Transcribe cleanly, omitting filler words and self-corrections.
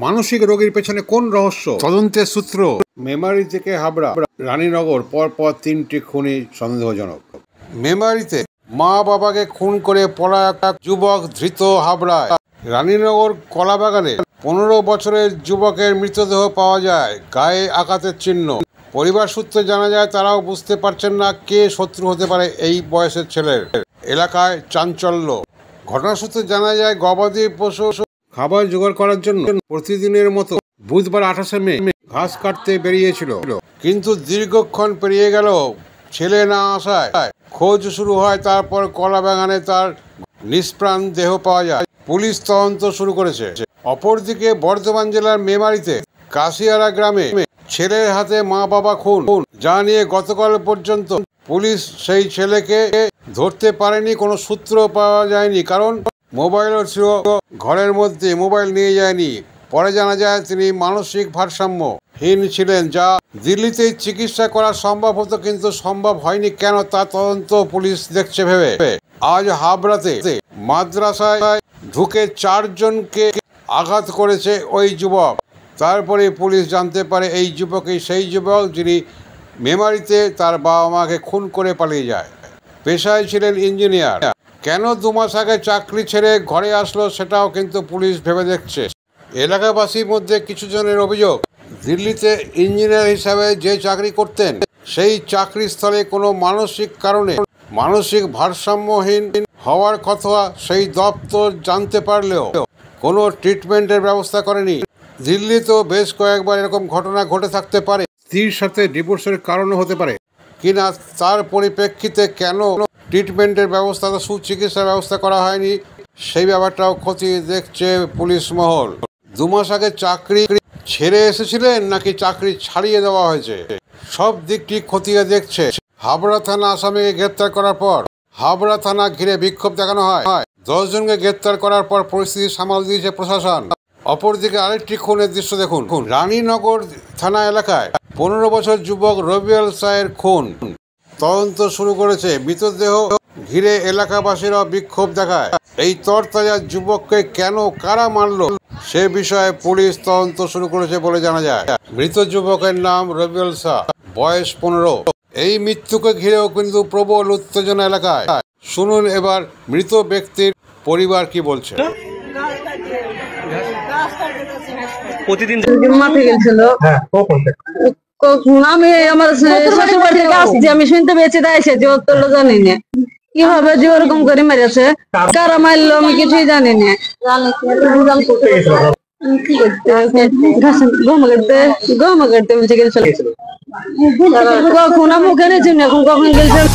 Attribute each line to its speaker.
Speaker 1: মানসিক রোগীর পেছনে কোন রহস্য? তদন্তের সূত্র। মেমারি থেকে হাবড়া রানীনগর, পরপর 3টি খুনি সন্দেহজনক। মেমারিতে মা বাবাকে খুন করে পলাতক এক যুবক ধৃত। হাবড়ায় রানীনগর কলাবাগানে 15 বছরের যুবকের মৃতদেহ পাওয়া যায়, গায়ে আঘাতের চিহ্ন। পরিবার সূত্রে জানা যায় তারাও বুঝতে পারছেন না কে শত্রু হতে পারে এই বয়সের ছেলের। এলাকায় চাঞ্চল্য। ঘটনা সূত্রে জানা যায় গবাদি পশু খাবার জোগাড় করার জন্য প্রতিদিনের মতো বুধবার 28শে মে ঘাস কাটতে বেরিয়েছিল, কিন্তু দীর্ঘক্ষণ পেরিয়ে গেল ছেলে না আসায় খোঁজ শুরু হয়। তারপর কলাবাগানে তার নিষ্প্রাণ দেহ পাওয়া যায়। পুলিশ তদন্ত শুরু করেছে। অপরদিকে বর্ধমান জেলার মেমারিতে কাশিয়ারা গ্রামে ছেলের হাতে মা বাবা খুন, যা নিয়ে গতকাল পর্যন্ত পুলিশ সেই ছেলেকে ধরতে পারেনি। কোনো সূত্র পাওয়া যায়নি, কারণ মোবাইলও ছিল ঘরের মধ্যে, মোবাইল নিয়ে যায়নি। পরে জানা যায় তিনি মানসিক ভারসাম্যহীন ছিলেন, যা দিল্লিতে চিকিৎসা করা সম্ভব হতো, কিন্তু সম্ভব হয়নি কেন তা তদন্ত পুলিশ দেখছে ভেবে। আজ হাবড়াতে মাদ্রাসায় ঢুকে 4 জনকে আঘাত করেছে ওই যুবক। তারপরে পুলিশ জানতে পারে এই যুবকই সেই যুবক যিনি মেমারিতে তার বাবা মাকে খুন করে পালিয়ে যায়। পেশায় ছিলেন ইঞ্জিনিয়ার। কেন 2 মাস আগে চাকরি ছেড়ে ঘরে আসলো সেটাও কিন্তু পুলিশ ভেবে দেখছে। এলাকাবাসীর মধ্যে কিছু জনের অভিযোগ, দিল্লিতে ইঞ্জিনিয়ার হিসাবে যে চাকরি করতেন সেই চাকরিস্থলে কোনো মানসিক কারণে মানসিক ভারসাম্যহীন হওয়ার কথা সেই দপ্তর জানতে পারলেও কোনো ট্রিটমেন্টের ব্যবস্থা করেনি। দিল্লিতেও বেশ কয়েকবার এরকম ঘটনা ঘটে থাকতে পারে। স্ত্রীর সাথে ডিভোর্সের কারণও হতে পারে কিনা, তার পরিপ্রেক্ষিতে কেন ট্রিটমেন্টের ব্যবস্থা, সুচিকিৎসার ব্যবস্থা করা হয়নি সেই ব্যাপারটাও খতিয়ে দেখছে পুলিশ মহল। 2 মাস আগে চাকরি ছেড়ে এসেছিলেন নাকি চাকরি ছাড়িয়ে দেওয়া হয়েছে, সব দিকটি খতিয়ে দেখছে। হাবড়া থানা আসামিকে গ্রেপ্তার করার পর হাবড়া থানা ঘিরে বিক্ষোভ দেখানো হয়। 10 জনকে গ্রেপ্তার করার পর পরিস্থিতি সামাল দিয়েছে প্রশাসন। অপরদিকে আরেকটি খুনের দৃশ্য দেখুন। রানীনগর থানা এলাকায় 15 বছর যুবক রবিউল শাহের খুন তদন্ত শুরু করেছে। মৃতদেহ ঘিরে এলাকাবাসীরা বিক্ষোভ দেখায়। এই তরতাজা যুবককে কেন কারা মারল সে বিষয়ে পুলিশ তদন্ত শুরু করেছে বলে জানা যায়। মৃত যুবকের নাম রবিউল শাহ, বয়স 15। এই মৃত্যুকে ঘিরেও কিন্তু প্রবল উত্তেজনা এলাকায়। শুনুন এবার মৃত ব্যক্তির পরিবার কি বলছে।
Speaker 2: প্রতিদিন মাঠে গেছিল, আমি আমার শ্বশুর বাড়ি থেকে আসছি, আমি শুনতে পেয়েছি তাইছে যে ওর তো জানি না কিভাবে যে ওরকম করে মেরেছে, কারা মারলো আমি কিছুই জানি না। গম কাটতে বলছে গেছিল, কখন মুখে নিয়েছি এখন কখন গেছিল।